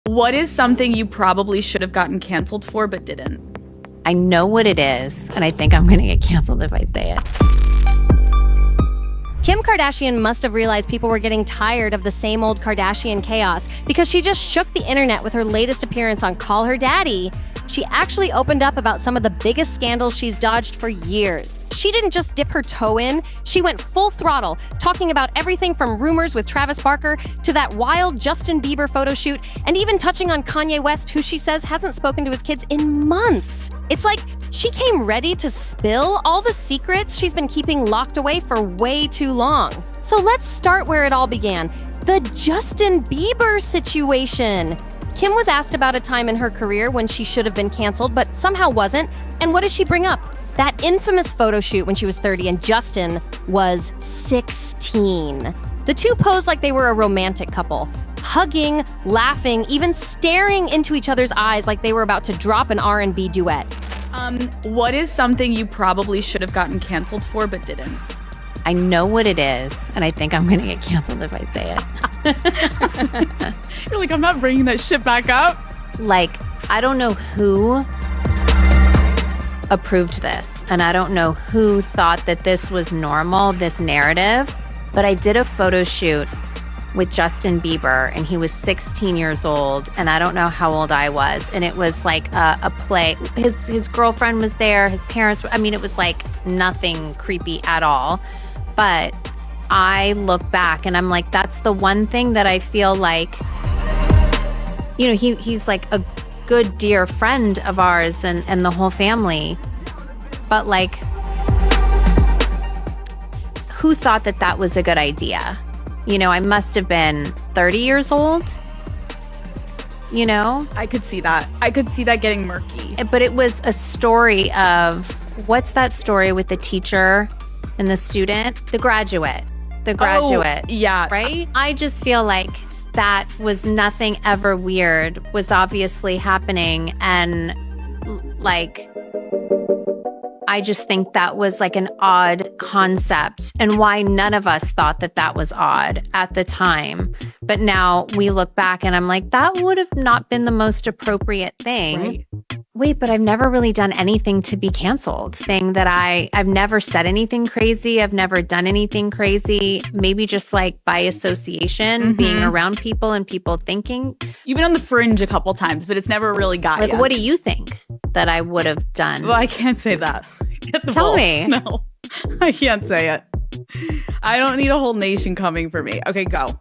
What is something you probably should have gotten canceled for but didn't? I know what it is, and I think I'm going to get canceled if I say it. Kim Kardashian must have realized people were getting tired of the same old Kardashian chaos because she just shook the internet with her latest appearance on Call Her Daddy. She actually opened up about some of the biggest scandals she's dodged for years. She didn't just dip her toe in, she went full throttle, talking about everything from rumors with Travis Barker to that wild Justin Bieber photoshoot, and even touching on Kanye West, who she says hasn't spoken to his kids in months. It's like she came ready to spill all the secrets she's been keeping locked away for way too long. So let's start where it all began, the Justin Bieber situation. Kim was asked about a time in her career when she should have been canceled, but somehow wasn't. And what does she bring up? That infamous photo shoot when she was 30 and Justin was 16. The two posed like they were a romantic couple, hugging, laughing, even staring into each other's eyes like they were about to drop an R&B duet. What is something you probably should have gotten canceled for but didn't? I know what it is, and I think I'm going to get canceled if I say it. You're like, I'm not bringing that shit back up. Like, I don't know who approved this, and I don't know who thought that this was normal, this narrative, but I did a photo shoot with Justin Bieber, and he was 16 years old, and I don't know how old I was, and it was like a play. His girlfriend was there, his parents were, it was like nothing creepy at all, but I look back and I'm like, that's the one thing that I feel like, he's like a good, dear friend of ours and the whole family. But like, who thought that that was a good idea? I must have been 30 years old, I could see that. I could see that getting murky. But it was a story of, what's that story with the teacher and the student? The graduate. Oh, yeah. Right? I just feel like that was nothing ever weird, was obviously happening. And like, I just think that was like an odd concept, and why none of us thought that that was odd at the time. But now we look back and I'm like, that would have not been the most appropriate thing. Right. Wait, but I've never really done anything to be canceled. Thing that I've never said anything crazy. I've never done anything crazy. Maybe just like by association, being around people and people thinking. You've been on the fringe a couple times, but it's never really got Like, you. what do you think that I would have done? Well, I can't say that. Get the Tell ball. me. No, I can't say it. I don't need a whole nation coming for me. Okay, go.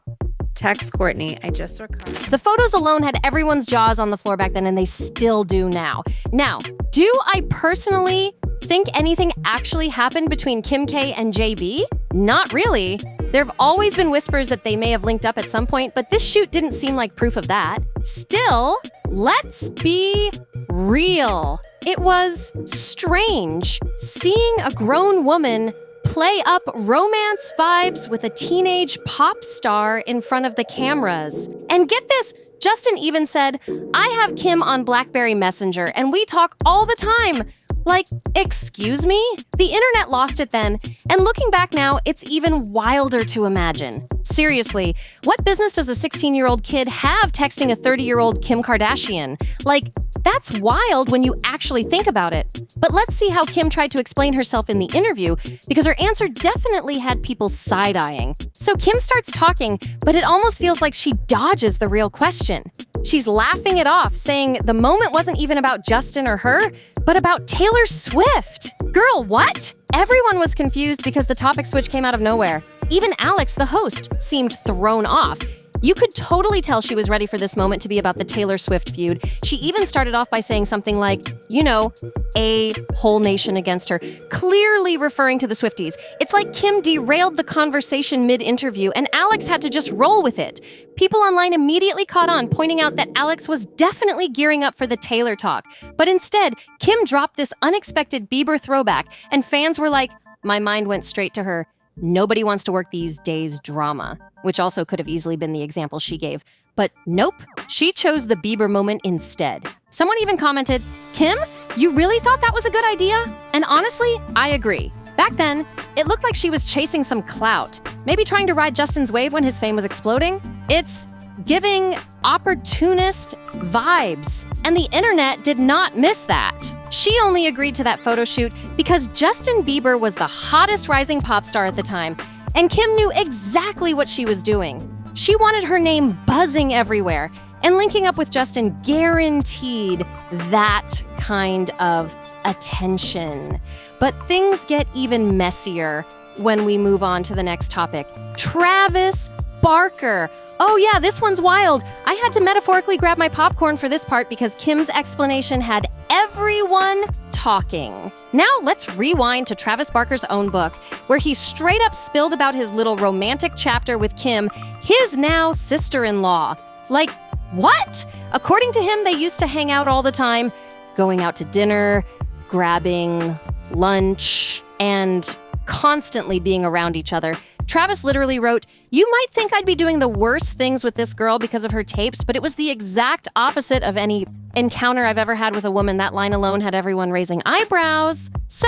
Text Courtney, I just recorded. The photos alone had everyone's jaws on the floor back then, and they still do now. Now, do I personally think anything actually happened between Kim K and JB? Not really. There have always been whispers that they may have linked up at some point, but this shoot didn't seem like proof of that. Still, let's be real. It was strange seeing a grown woman play up romance vibes with a teenage pop star in front of the cameras. And get this, Justin even said, I have Kim on BlackBerry Messenger and we talk all the time. Like, excuse me? The internet lost it then, and looking back now, it's even wilder to imagine. Seriously, what business does a 16-year-old kid have texting a 30-year-old Kim Kardashian? Like, that's wild when you actually think about it. But let's see how Kim tried to explain herself in the interview, because her answer definitely had people side-eyeing. So Kim starts talking, but it almost feels like she dodges the real question. She's laughing it off, saying the moment wasn't even about Justin or her, but about Taylor Swift. Girl, what? Everyone was confused because the topic switch came out of nowhere. Even Alex, the host, seemed thrown off. You could totally tell she was ready for this moment to be about the Taylor Swift feud. She even started off by saying something like, a whole nation against her, clearly referring to the Swifties. It's like Kim derailed the conversation mid-interview and Alex had to just roll with it. People online immediately caught on, pointing out that Alex was definitely gearing up for the Taylor talk. But instead, Kim dropped this unexpected Bieber throwback, and fans were like, my mind went straight to her, nobody wants to work these days drama, which also could have easily been the example she gave. But nope, she chose the Bieber moment instead. Someone even commented, Kim, you really thought that was a good idea? And honestly, I agree. Back then, it looked like she was chasing some clout, maybe trying to ride Justin's wave when his fame was exploding. It's giving opportunist vibes. And the internet did not miss that. She only agreed to that photo shoot because Justin Bieber was the hottest rising pop star at the time, and Kim knew exactly what she was doing. She wanted her name buzzing everywhere, and linking up with Justin guaranteed that kind of attention. But things get even messier when we move on to the next topic. Travis Barker. Oh yeah, this one's wild. I had to metaphorically grab my popcorn for this part because Kim's explanation had everyone talking. Now let's rewind to Travis Barker's own book, where he straight up spilled about his little romantic chapter with Kim, his now sister-in-law. Like, what? According to him, they used to hang out all the time, going out to dinner, grabbing lunch, and constantly being around each other. Travis literally wrote, "You might think I'd be doing the worst things with this girl because of her tapes, but it was the exact opposite of any encounter I've ever had with a woman." That line alone had everyone raising eyebrows. So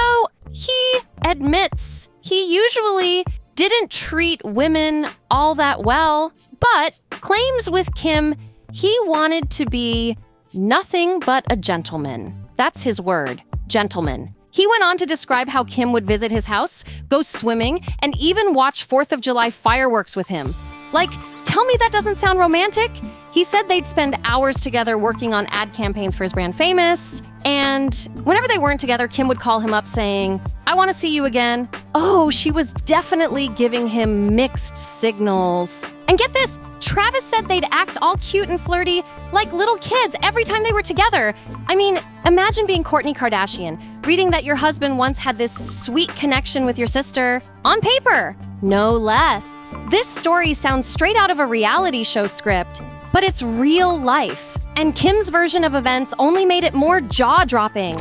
he admits he usually didn't treat women all that well, but claims with Kim he wanted to be nothing but a gentleman. That's his word, gentleman. He went on to describe how Kim would visit his house, go swimming, and even watch 4th of July fireworks with him. Like, tell me that doesn't sound romantic? He said they'd spend hours together working on ad campaigns for his brand Famous, and whenever they weren't together, Kim would call him up saying, "I want to see you again." Oh, she was definitely giving him mixed signals. And get this, Travis said they'd act all cute and flirty like little kids every time they were together. I mean, imagine being Kourtney Kardashian, reading that your husband once had this sweet connection with your sister on paper, no less. This story sounds straight out of a reality show script, but it's real life. And Kim's version of events only made it more jaw-dropping.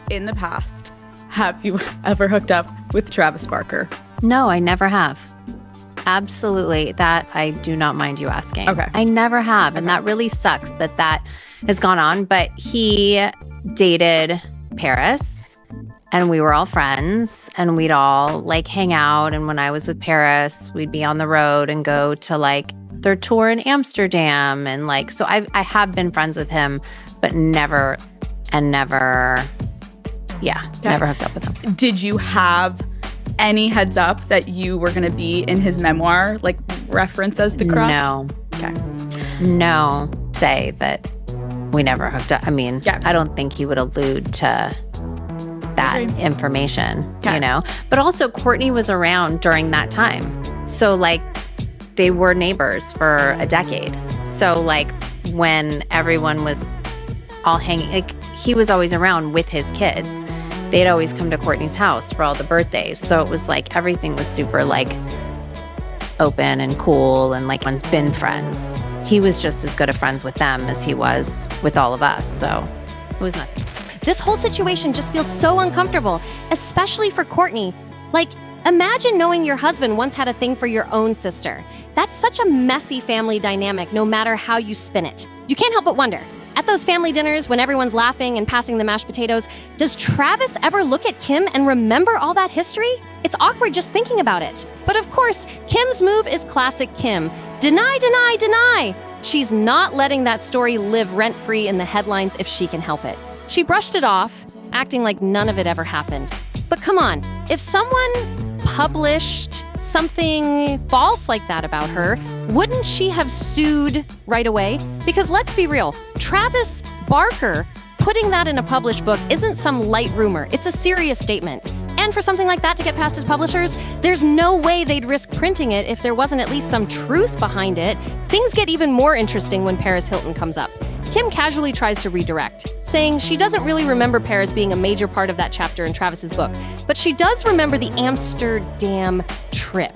In the past, have you ever hooked up with Travis Barker? No, I never have. Absolutely. That I do not mind you asking. Okay. I never have. And that really sucks that has gone on. But he dated Paris and we were all friends and we'd all like hang out. And when I was with Paris, we'd be on the road and go to like their tour in Amsterdam. And like, so I have been friends with him, but never never hooked up with him. Did you have any heads up that you were going to be in his memoir, like reference as the crush? No. Okay. No. Say that we never hooked up. I mean, Yeah. I don't think he would allude to that Agreed. information, Okay. you know? But also, Kourtney was around during that time. So, like, they were neighbors for a decade. So, like, when everyone was all hanging, like, he was always around with his kids. They'd always come to Kourtney's house for all the birthdays. So it was like everything was super like open and cool and like one's been friends. He was just as good of friends with them as he was with all of us. So it was nothing. This whole situation just feels so uncomfortable, especially for Kourtney. Like, imagine knowing your husband once had a thing for your own sister. That's such a messy family dynamic, no matter how you spin it. You can't help but wonder, at those family dinners when everyone's laughing and passing the mashed potatoes, does Travis ever look at Kim and remember all that history? It's awkward just thinking about it. But of course, Kim's move is classic Kim. Deny, deny, deny. She's not letting that story live rent-free in the headlines if she can help it. She brushed it off, acting like none of it ever happened. But come on, if someone published something false like that about her, wouldn't she have sued right away? Because let's be real, Travis Barker putting that in a published book isn't some light rumor. It's a serious statement. And for something like that to get past his publishers, there's no way they'd risk printing it if there wasn't at least some truth behind it. Things get even more interesting when Paris Hilton comes up. Kim casually tries to redirect, saying she doesn't really remember Paris being a major part of that chapter in Travis's book, but she does remember the Amsterdam trip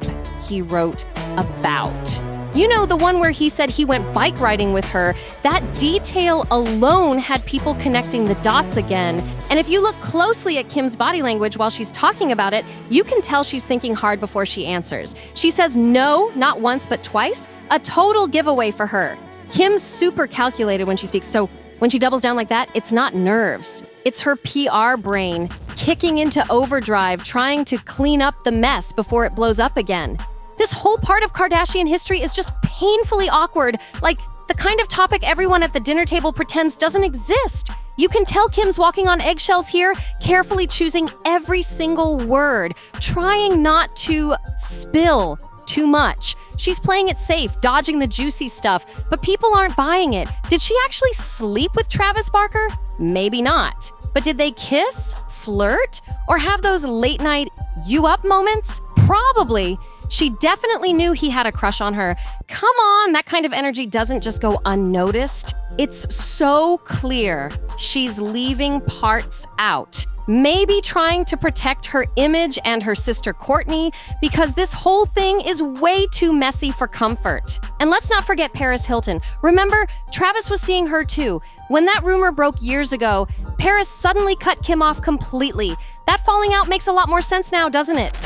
he wrote about. You know, the one where he said he went bike riding with her. That detail alone had people connecting the dots again. And if you look closely at Kim's body language while she's talking about it, you can tell she's thinking hard before she answers. She says no, not once, but twice. A total giveaway for her. Kim's super calculated when she speaks, so when she doubles down like that, it's not nerves. It's her PR brain kicking into overdrive, trying to clean up the mess before it blows up again. This whole part of Kardashian history is just painfully awkward, like the kind of topic everyone at the dinner table pretends doesn't exist. You can tell Kim's walking on eggshells here, carefully choosing every single word, trying not to spill too much. She's playing it safe, dodging the juicy stuff, but people aren't buying it. Did she actually sleep with Travis Barker? Maybe not. But did they kiss, flirt, or have those late night you up moments? Probably. She definitely knew he had a crush on her. Come on, that kind of energy doesn't just go unnoticed. It's so clear she's leaving parts out. Maybe trying to protect her image and her sister Kourtney, because this whole thing is way too messy for comfort. And let's not forget Paris Hilton. Remember, Travis was seeing her too. When that rumor broke years ago, Paris suddenly cut Kim off completely. That falling out makes a lot more sense now, doesn't it?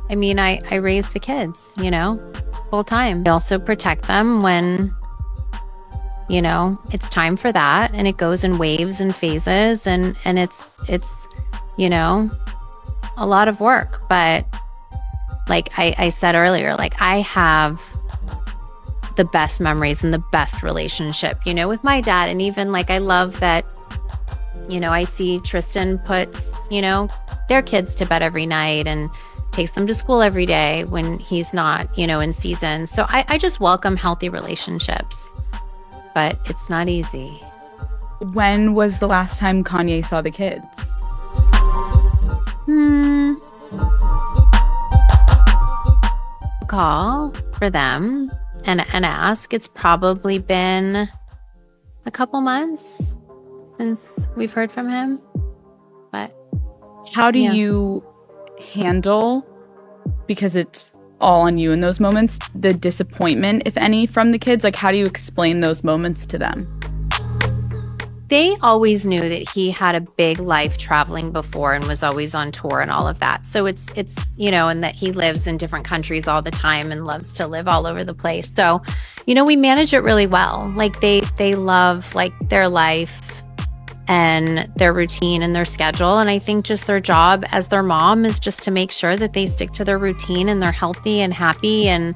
I mean, I raise the kids, full time. I also protect them when, it's time for that, and it goes in waves and phases, and it's a lot of work. But like I said earlier, like I have the best memories and the best relationship, with my dad. And even like I love that, I see Tristan puts, their kids to bed every night and takes them to school every day when he's not, in season. So I just welcome healthy relationships, but it's not easy. When was the last time Kanye saw the kids? Call for them and ask. It's probably been a couple months since we've heard from him. But how do you handle, because it's all on you in those moments, the disappointment, if any, from the kids? Like, how do you explain those moments to them? They always knew that he had a big life traveling before and was always on tour and all of that. So it's and that he lives in different countries all the time and loves to live all over the place. So, we manage it really well. Like they love like their life and their routine and their schedule. And I think just their job as their mom is just to make sure that they stick to their routine and they're healthy and happy. And,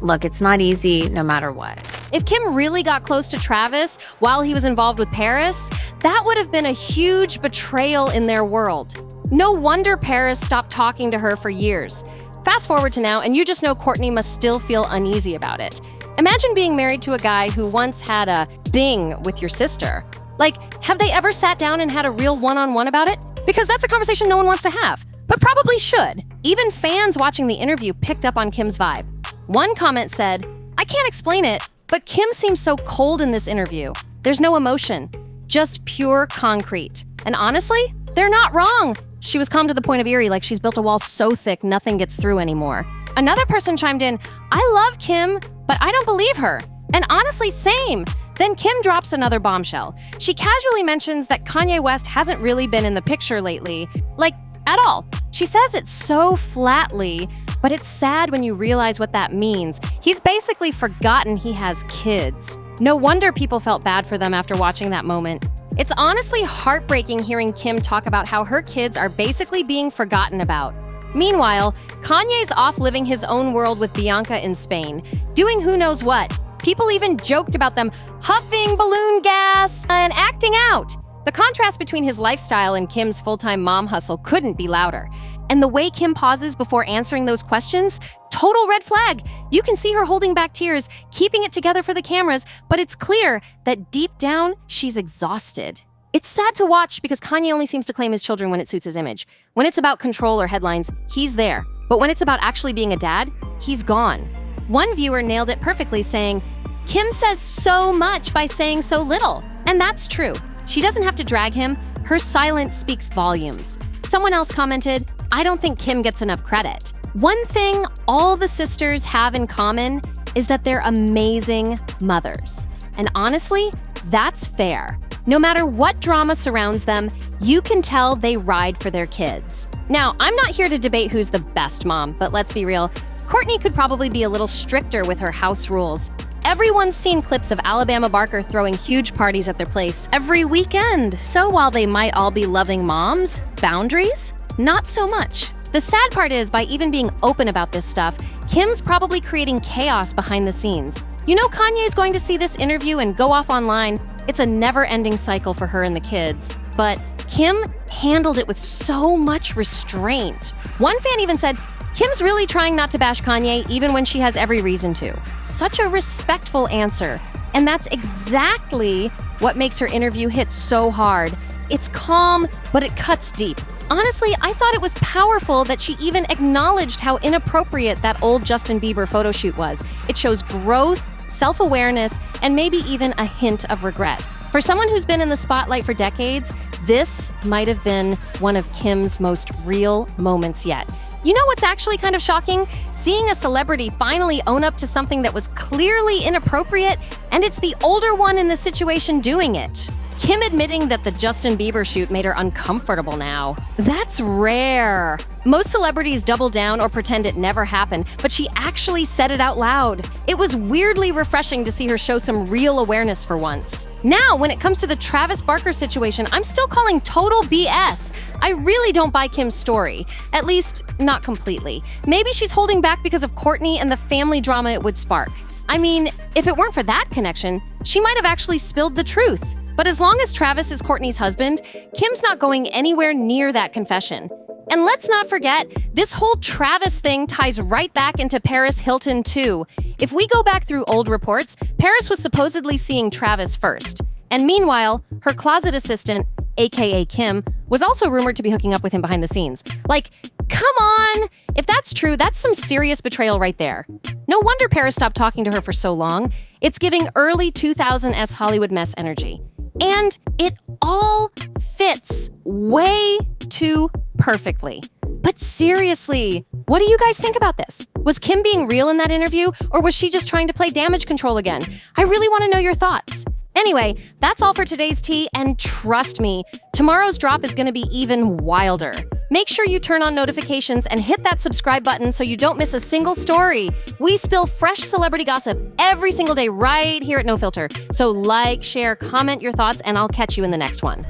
look, it's not easy no matter what. If Kim really got close to Travis while he was involved with Paris, that would have been a huge betrayal in their world. No wonder Paris stopped talking to her for years. Fast forward to now, and you just know Kourtney must still feel uneasy about it. Imagine being married to a guy who once had a thing with your sister. Like, have they ever sat down and had a real one-on-one about it? Because that's a conversation no one wants to have, but probably should. Even fans watching the interview picked up on Kim's vibe. One comment said, "I can't explain it, but Kim seems so cold in this interview. There's no emotion, just pure concrete." And honestly, they're not wrong. She was calm to the point of eerie, like she's built a wall so thick nothing gets through anymore. Another person chimed in, "I love Kim, but I don't believe her." And honestly, same. Then Kim drops another bombshell. She casually mentions that Kanye West hasn't really been in the picture lately, like at all. She says it so flatly, but it's sad when you realize what that means. He's basically forgotten he has kids. No wonder people felt bad for them after watching that moment. It's honestly heartbreaking hearing Kim talk about how her kids are basically being forgotten about. Meanwhile, Kanye's off living his own world with Bianca in Spain, doing who knows what. People even joked about them huffing balloon gas and acting out. The contrast between his lifestyle and Kim's full-time mom hustle couldn't be louder. And the way Kim pauses before answering those questions, total red flag. You can see her holding back tears, keeping it together for the cameras, but it's clear that deep down, she's exhausted. It's sad to watch because Kanye only seems to claim his children when it suits his image. When it's about control or headlines, he's there. But when it's about actually being a dad, he's gone. One viewer nailed it perfectly, saying, "Kim says so much by saying so little." And that's true. She doesn't have to drag him. Her silence speaks volumes. Someone else commented, "I don't think Kim gets enough credit." One thing all the sisters have in common is that they're amazing mothers. And honestly, that's fair. No matter what drama surrounds them, you can tell they ride for their kids. Now, I'm not here to debate who's the best mom, but let's be real. Kourtney could probably be a little stricter with her house rules. Everyone's seen clips of Alabama Barker throwing huge parties at their place every weekend. So while they might all be loving moms, boundaries? Not so much. The sad part is, by even being open about this stuff, Kim's probably creating chaos behind the scenes. You know Kanye's going to see this interview and go off online. It's a never-ending cycle for her and the kids. But Kim handled it with so much restraint. One fan even said, Kim's really trying not to bash Kanye even when she has every reason to. Such a respectful answer. And that's exactly what makes her interview hit so hard. It's calm, but it cuts deep. Honestly, I thought it was powerful that she even acknowledged how inappropriate that old Justin Bieber photo shoot was. It shows growth, self-awareness, and maybe even a hint of regret. For someone who's been in the spotlight for decades, this might have been one of Kim's most real moments yet. You know what's actually kind of shocking? Seeing a celebrity finally own up to something that was clearly inappropriate, and it's the older one in the situation doing it. Kim admitting that the Justin Bieber shoot made her uncomfortable now. That's rare. Most celebrities double down or pretend it never happened, but she actually said it out loud. It was weirdly refreshing to see her show some real awareness for once. Now, when it comes to the Travis Barker situation, I'm still calling total BS. I really don't buy Kim's story. At least, not completely. Maybe she's holding back because of Kourtney and the family drama it would spark. I mean, if it weren't for that connection, she might have actually spilled the truth. But as long as Travis is Kourtney's husband, Kim's not going anywhere near that confession. And let's not forget, this whole Travis thing ties right back into Paris Hilton too. If we go back through old reports, Paris was supposedly seeing Travis first. And meanwhile, her closet assistant, aka Kim, was also rumored to be hooking up with him behind the scenes. Like, come on! If that's true, that's some serious betrayal right there. No wonder Paris stopped talking to her for so long. It's giving early 2000s Hollywood mess energy. And it all fits way too perfectly. But seriously, what do you guys think about this? Was Kim being real in that interview, or was she just trying to play damage control again? I really want to know your thoughts. Anyway, that's all for today's tea, and trust me, tomorrow's drop is going to be even wilder. Make sure you turn on notifications and hit that subscribe button so you don't miss a single story. We spill fresh celebrity gossip every single day right here at NoFilter. So like, share, comment your thoughts, and I'll catch you in the next one.